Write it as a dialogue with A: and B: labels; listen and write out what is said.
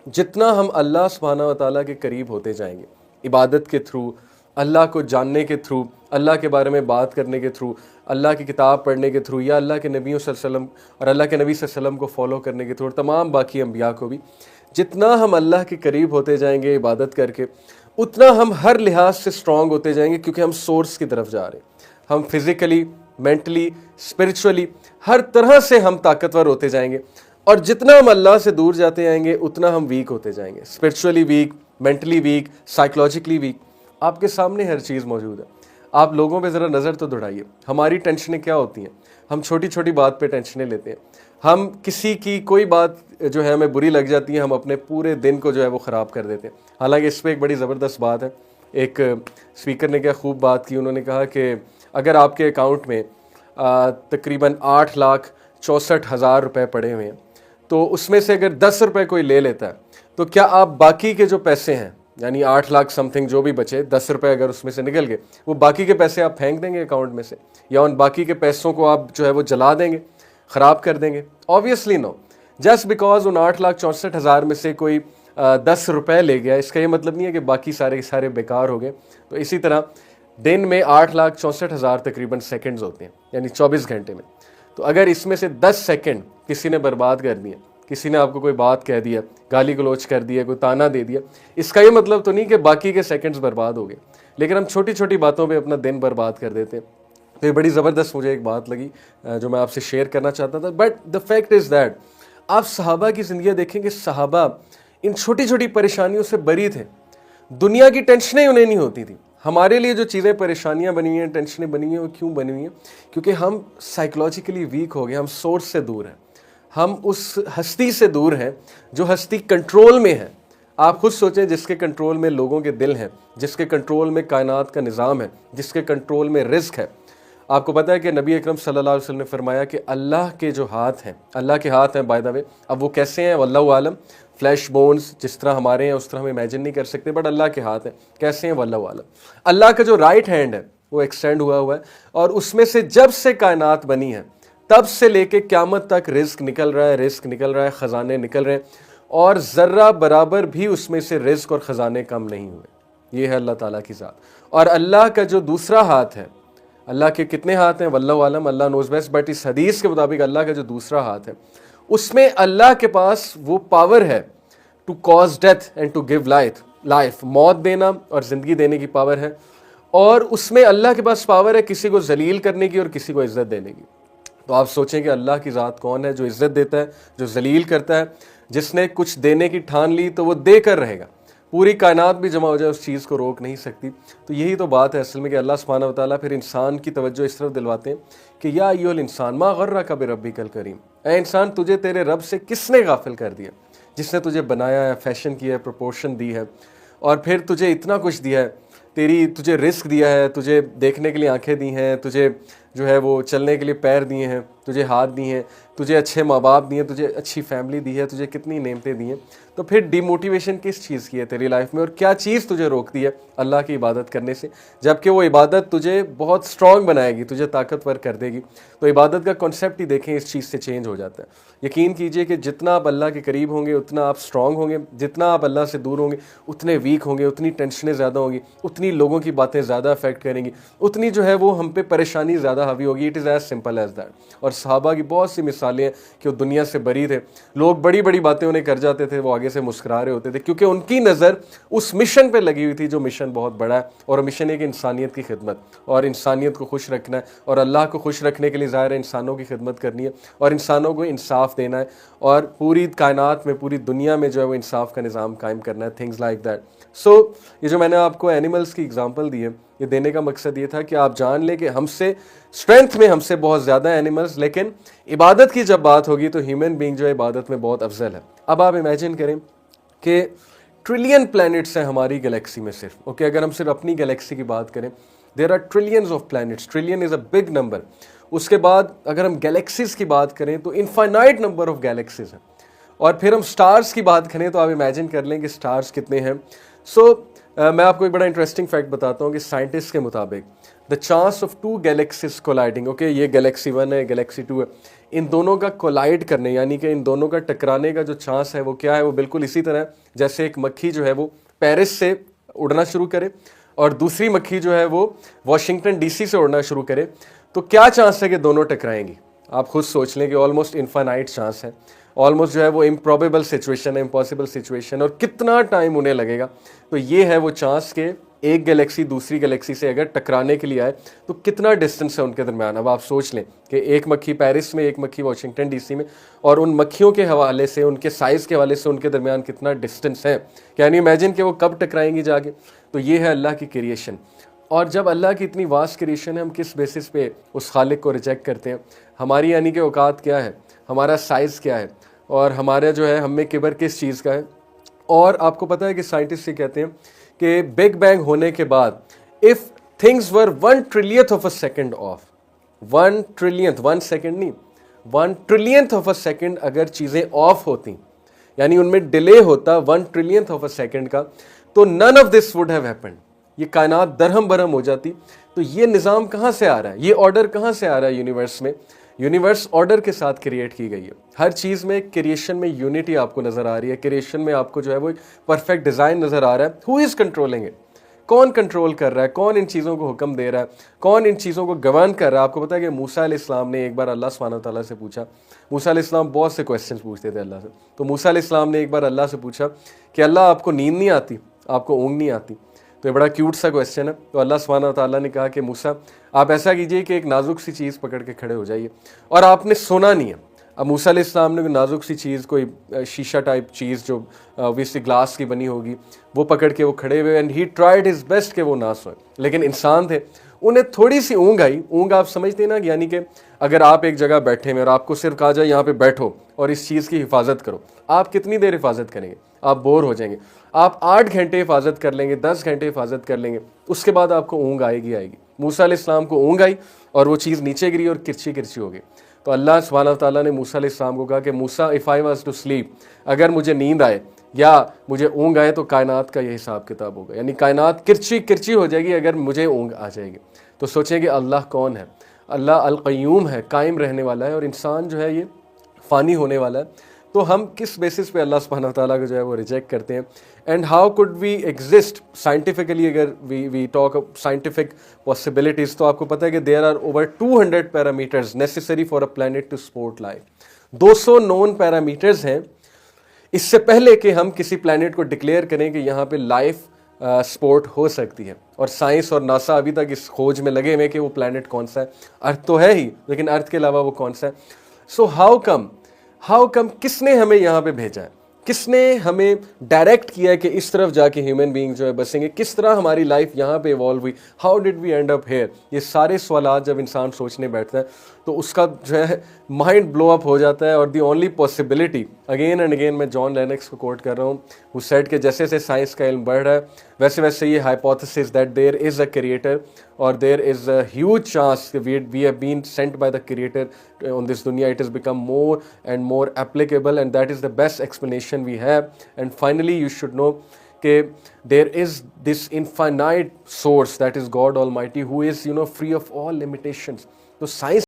A: जितना हम अल्लाह सुब्हानहू व तआला के करीब होते जाएंगे, इबादत के थ्रू, अल्लाह को जानने के थ्रू, अल्लाह के बारे में बात करने के थ्रू, अल्लाह की किताब पढ़ने के थ्रू, या अल्लाह के नबी सल्लल्लाहु अलैहि वसल्लम और अल्लाह के नबी सल्लल्लाहु अलैहि वसल्लम को फॉलो करने के थ्रू, और तमाम बाकी अम्बिया को भी, जितना हम अल्लाह के करीब होते जाएंगे इबादत करके, उतना हम हर लिहाज से स्ट्रॉन्ग होते जाएंगे, क्योंकि हम सोर्स की तरफ जा रहे हैं। हम फिज़िकली, मेंटली, स्पिरिचुअली, हर तरह से हम ताकतवर होते जाएंगे। और जितना हम अल्लाह से दूर जाते जाएंगे उतना हम वीक होते जाएंगे, spiritually weak, mentally weak, psychologically weak. आपके सामने हर चीज़ मौजूद है। आप लोगों पे ज़रा नज़र तो दौड़ाइए, हमारी टेंशनें क्या होती हैं। हम छोटी छोटी बात पे टेंशनें लेते हैं। हम किसी की कोई बात जो है हमें बुरी लग जाती है, हम अपने पूरे दिन को जो है वो ख़राब कर देते हैं। हालांकि इस पर एक बड़ी ज़बरदस्त बात है। एक स्पीकर ने क्या खूब बात की, उन्होंने कहा कि अगर आपके अकाउंट में तकरीबन 8,64,000 रुपये पड़े हुए हैं, तो उसमें से अगर 10 रुपये कोई ले लेता है, तो क्या आप बाकी के जो पैसे हैं, यानी 8 लाख समथिंग जो भी बचे, 10 रुपये अगर उसमें से निकल गए, वो बाकी के पैसे आप फेंक देंगे अकाउंट में से, या उन बाकी के पैसों को आप जो है वो जला देंगे, ख़राब कर देंगे? Obviously no. जस्ट बिकॉज उन 8,64,000 में से कोई 10 रुपये ले गया, इसका ये मतलब नहीं है कि बाकी सारे के सारे बेकार हो गए। तो इसी तरह दिन में 8,64,000 तकरीबन सेकंड्स होते हैं, यानी 24 घंटे में। तो अगर इसमें से 10 सेकंड किसी ने बर्बाद कर दिए, किसी ने आपको कोई बात कह दिया, गाली गलौच कर दिया, कोई ताना दे दिया, इसका ये मतलब तो नहीं कि बाकी के सेकंड्स बर्बाद हो गए। लेकिन हम छोटी छोटी बातों पे अपना दिन बर्बाद कर देते हैं। तो ये बड़ी ज़बरदस्त मुझे एक बात लगी जो मैं आपसे शेयर करना चाहता था। But the fact is that आप सहाबा की ज़िंदगी देखेंगे, सहाबा इन छोटी छोटी परेशानियों से बरी थे। दुनिया की टेंशनें उन्हें नहीं होती थी। हमारे लिए जो चीज़ें परेशानियां बनी हुई हैं, टेंशनें बनी हुई हैं, वो क्यों बनी हुई हैं? क्योंकि हम साइकोलॉजिकली वीक हो गए, हम सोर्स से दूर हैं, हम उस हस्ती से दूर हैं जो हस्ती कंट्रोल में है। आप खुद सोचें, जिसके कंट्रोल में लोगों के दिल हैं, जिसके कंट्रोल में कायनात का निज़ाम है, जिसके कंट्रोल में रिज़्क है। आपको पता है कि नबी अकरम सल्लल्लाहु अलैहि वसल्लम ने फरमाया कि अल्लाह के जो हाथ हैं, अल्लाह के हाथ हैं बाय द वे। अब वो कैसे हैं वल्लाहु आलम, फ्लैश बोन्स जिस तरह हमारे हैं उस तरह हम इमेजिन नहीं कर सकते, बट अल्लाह के हाथ हैं। कैसे हैं? वल्लाहु आलम। अल्लाह का जो राइट हैंड है वो एक्सटेंड हुआ है, और उसमें से जब से कायनात बनी है तब से लेके क़यामत तक रिज़्क निकल रहा है, रिज़्क निकल रहा है, ख़जाने निकल रहे हैं, और ज़र्रा बराबर भी उसमें से रिज़्क और ख़जाने कम नहीं हुए। ये है अल्लाह ताला की ज़ात। और अल्लाह का जो दूसरा हाथ है, अल्लाह के कितने हाथ हैं वल्लाहु आलम, अल्लाह नोज़ बेस्ट, बट इस हदीस के मुताबिक अल्लाह का जो दूसरा हाथ है, उसमें अल्लाह के पास वो पावर है to cause death and to give life, मौत देना और ज़िंदगी देने की पावर है। और उसमें अल्लाह के पास पावर है किसी को जलील करने की और किसी को इज़्ज़त देने की। तो आप सोचें कि अल्लाह की ज़ात कौन है, जो इज़्ज़त देता है, जो जलील करता है। जिसने कुछ देने की ठान ली तो वो देकर रहेगा। पूरी कायनात भी जमा हो जाए उस चीज़ को रोक नहीं सकती। तो यही तो बात है असल में कि अल्लाह सुब्हानहू व तआला फिर इंसान की तवज्जो इस तरफ दिलवाते हैं कि या अय्युहल इंसान मा गर्रका बिरब्बिकल करीम, ऐ इंसान तुझे तेरे रब से किसने गाफिल कर दिया, जिसने तुझे बनाया है, फैशन किया है, प्रोपोर्शन दी है, और फिर तुझे इतना कुछ दिया है, तुझे रिस्क दिया है, तुझे देखने के लिए आंखें दी हैं, तुझे जो है वो चलने के लिए पैर दिए हैं, तुझे हाथ दिए हैं, तुझे अच्छे माँ बाप दिए, तुझे अच्छी फैमिली दी है, तुझे कितनी नेमतें दी हैं। तो फिर डिमोटिवेशन किस चीज़ की है तेरी लाइफ में, और क्या चीज़ तुझे रोकती है अल्लाह की इबादत करने से, जबकि वो इबादत तुझे बहुत स्ट्रॉन्ग बनाएगी, तुझे ताकतवर कर देगी। तो इबादत का कॉन्सेप्ट ही देखें इस चीज़ से चेंज हो जाता है। यकीन कीजिए कि जितना आप अल्लाह के करीब होंगे उतना आप स्ट्रॉन्ग होंगे, जितना आप अल्लाह से दूर होंगे उतने वीक होंगे, उतनी टेंशनें ज़्यादा होंगी, उतनी लोगों की बातें ज़्यादा अफेक्ट करेंगी, उतनी जो है वो हम पे परेशानी ज़्यादा हावी होगी। It is as simple as that. और सहाबा की बहुत सी मिसालें हैं कि वो दुनिया से बरी थे, लोग बड़ी बड़ी बातें उन्हें कर जाते थे, वो आगे से मुस्कुरा रहे होते थे, क्योंकि उनकी नज़र उस मिशन पे लगी हुई थी जो मिशन बहुत बड़ा है। और मिशन है कि इंसानियत की खिदमत, और इंसानियत को खुश रखना है, और अल्लाह को खुश रखने के लिए ज़ाहिर है इंसानों की खिदमत करनी है, और इंसानों को इंसाफ देना है, और पूरी कायनात में, पूरी दुनिया में जो है वो इंसाफ का निज़ाम कायम करना है, थिंग्स लाइक दैट। सो ये जो मैंने आपको एनिमल्स की एग्जांपल दी है, ये देने का मकसद ये था कि आप जान लें कि हमसे स्ट्रेंथ में हमसे बहुत ज़्यादा एनिमल्स, लेकिन इबादत की जब बात होगी तो ह्यूमन बीइंग जो है इबादत में बहुत अफजल है। अब आप इमेजिन करें कि ट्रिलियन प्लैनेट्स हैं हमारी गैलेक्सी में सिर्फ, ओके, अगर हम सिर्फ अपनी गैलेक्सी की बात करें, there are trillions of planets, trillion is a big number. उसके बाद अगर हम गैलेक्सीज की बात करें तो इनफाइनाइट नंबर ऑफ गैलेक्सीज हैं, और फिर हम स्टार्स की बात करें तो आप इमेजिन कर लें कि स्टार्स कितने हैं। सो मैं आपको एक बड़ा इंटरेस्टिंग फैक्ट बताता हूँ कि साइंटिस्ट के मुताबिक the chance of two galaxies colliding, okay, ये गैलेक्सी 1 है, गैलेक्सी 2 है, इन दोनों का कोलाइड करने यानी कि इन दोनों का टकराने का जो चांस है वो क्या है, वो बिल्कुल इसी तरह जैसे एक मक्खी जो है वो पेरिस से उड़ना शुरू करे और दूसरी मक्खी जो है वो वॉशिंगटन डीसी से उड़ना शुरू करे, तो क्या चांस है कि दोनों टकराएंगी? आप खुद सोच लें कि ऑलमोस्ट इनफाइनाइट चांस है, ऑलमोस्ट जो है वो इम्प्रॉबेबल सिचुएशन है, इम्पॉसिबल सिचुएशन, और कितना टाइम उन्हें लगेगा। तो ये है वो चांस के एक गैलेक्सी दूसरी गैलेक्सी से अगर टकराने के लिए आए तो कितना डिस्टेंस है उनके दरमियान। अब आप सोच लें कि एक मक्खी पेरिस में, एक मक्खी वॉशिंगटन डीसी में, और उन मक्खियों के हवाले से, उनके साइज़ के हवाले से उनके दरमियान कितना डिस्टेंस है। कैन यू इमेजिन कि वो कब टकराएंगी जाके? तो ये है अल्लाह की क्रिएशन। और जब अल्लाह की इतनी वास्ट क्रिएशन है, हम किस बेसिस पे उस खालिक को रिजेक्ट करते हैं? हमारी यानी कि औकात क्या है, हमारा साइज़ क्या है, और हमारा जो है हमें किबर किस चीज़ का है। और आपको पता है कि साइंटिस्ट ये कहते हैं कि बिग बैंग होने के बाद if things were 1 trillionth of a second of, 1 trillionth, 1 second नहीं, 1 ट्रिलियंथ ऑफ अ सेकेंड अगर चीज़ें ऑफ होती, यानी उनमें डिले होता 1 ट्रिलियंथ ऑफ अ सेकेंड का, तो none of this would have happened, ये कायनात दरहम बरहम हो जाती। तो ये निज़ाम कहाँ से आ रहा है, ये ऑर्डर कहाँ से आ रहा है यूनिवर्स में? यूनिवर्स ऑर्डर के साथ क्रिएट की गई है। हर चीज़ में, क्रिएशन में यूनिटी आपको नज़र आ रही है, क्रिएशन में आपको जो है वो एक परफेक्ट डिज़ाइन नज़र आ रहा है। Who is controlling it? कौन कंट्रोल कर रहा है? कौन इन चीज़ों को हुक्म दे रहा है? कौन इन चीज़ों को गवर्न कर रहा है? आपको पता है कि मूसा अलैहिस्सलाम ने एक बार अल्लाह सुब्हानहू व तआला से पूछा, मूसा अलैहिस्सलाम बहुत से क्वेश्चन पूछते थे अल्लाह से, तो मूसा अलैहिस्सलाम ने एक बार अल्लाह से पूछा कि अल्लाह आपको नींद नहीं आती, आपको ऊँघ नहीं आती? तो ये बड़ा क्यूट सा क्वेश्चन है। तो अल्लाह सुब्हानहू व तआला ने कहा कि मूसा आप ऐसा कीजिए कि एक नाजुक सी चीज़ पकड़ के खड़े हो जाइए, और आपने सोना नहीं है। अब मूसा अलैहिस्सलाम ने नाजुक सी चीज़, कोई शीशा टाइप चीज़ जो ऑब्वियसली ग्लास की बनी होगी, वो पकड़ के वो खड़े हुए, and he tried his best कि वो ना सोए, लेकिन इंसान थे, उन्हें थोड़ी सी ऊँघ आई। ऊँघ आप समझते ना, यानी कि अगर आप एक जगह बैठे में और आपको सिर्फ कहा जाए यहाँ पे बैठो और इस चीज़ की हिफाजत करो, आप कितनी देर हिफाजत करेंगे? आप बोर हो जाएंगे। आप 8 घंटे हिफाजत कर लेंगे, 10 घंटे हिफाजत कर लेंगे, उसके बाद आपको ऊँघ आएगी आएगी। मूसा अलैहिस्सलाम को ऊँघ आई और वो चीज़ नीचे गिरी और किरची किरची हो गई। तो अल्लाह सुब्हानहू व तआला ने मूसा अलैहिस्सलाम को कहा कि मूसा, if I was to sleep, अगर मुझे नींद आए या मुझे ऊँघ आए तो कायनात का ये हिसाब किताब होगा, यानी कायनात किरची किरची हो जाएगी अगर मुझे ऊँघ आ जाएगी। तो सोचें कि अल्लाह कौन है? अल्लाह अल क़य्यूम है, कायम रहने वाला है, और इंसान जो है ये फ़ानी होने वाला है। तो हम किस बेसिस पे अल्लाह सुब्हानहू व तआला को जो है वो रिजेक्ट करते हैं? And how could we exist scientifically? अगर वी टॉक साइंटिफिक पॉसिबिलिटीज़, तो आपको पता है कि there are over 200 parameters necessary for a planet to support life. 200 known parameters हैं इससे पहले कि हम किसी प्लैनेट को डिक्लेयर करें कि यहाँ पे लाइफ सपोर्ट हो सकती है। और साइंस और नासा अभी तक इस खोज में लगे हुए कि वो प्लैनेट कौन सा है। अर्थ तो है ही, लेकिन अर्थ के अलावा वो कौन सा है? सो हाउ कम किसने हमें यहाँ पे भेजा है? किसने हमें डायरेक्ट किया है कि इस तरफ जाके ह्यूमन बीइंग जो है बसेंगे? किस तरह हमारी लाइफ यहाँ पे इवॉल्व हुई? How did we end up here? ये सारे सवालात जब इंसान सोचने बैठता है तो उसका जो है माइंड ब्लो अप हो जाता है। और the only possibility, again and again मैं जॉन लेनक्स को कोट कर रहा हूँ, हु सेड कि जैसे जैसे साइंस का इल्म बढ़ रहा है वैसे वैसे ये hypothesis that there is a creator और there is a huge chance we have been sent by the creator on this दुनिया, it is become more and more applicable, and that is the best explanation we have. And finally you should know कि there is this infinite source that is God Almighty who is free of all limitations। तो science